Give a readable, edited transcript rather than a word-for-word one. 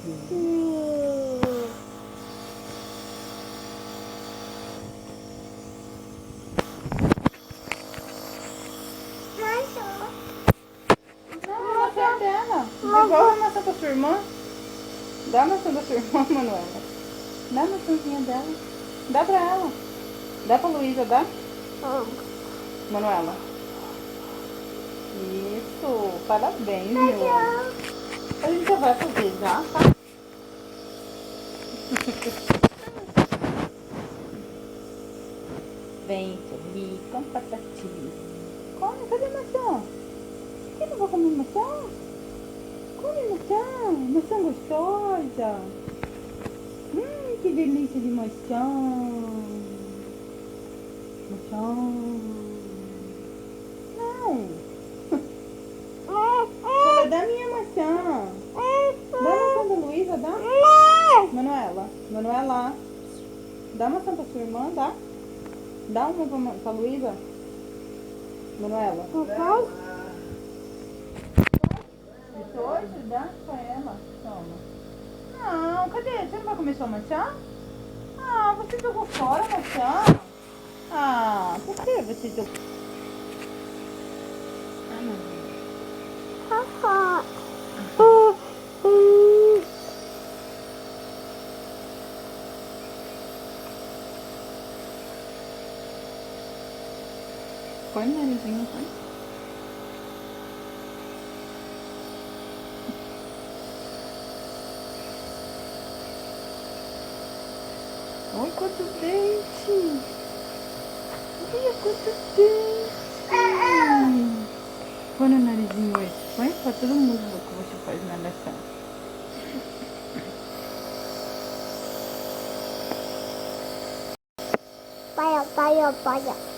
Não, a maçã é dela. Devolve a maçã pra sua irmã. Dá a maçã da sua irmã, Manuela. Dá a maçãzinha dela. Dá pra ela. Dá pra Luísa, dá? Manuela. Isso. Parabéns, meu. A gente já vai fazer já, tá? Vem, Sueli, come batatinha. Come, cadê a maçã? Por que não vou comer maçã? Come maçã, maçã gostosa. Que delícia de maçã. Maçã. Não. Ela dá minha maçã. Dá a maçã da Luísa, dá? Manuela. Manuela. Dá a maçã pra sua irmã, dá? Dá uma pra Luísa. Manuela. Isso hoje? Dá pra ela. Toma. Não, cadê? Você não vai comer sua maçã? Ah, você jogou fora a maçã? Ah, por que você jogou? Ah, não. Põe o narizinho, põe. Olha quantos dentes! Olha quantos dentes! Põe no narizinho esse. Põe pra todo mundo ver o que você faz na lição. Olha.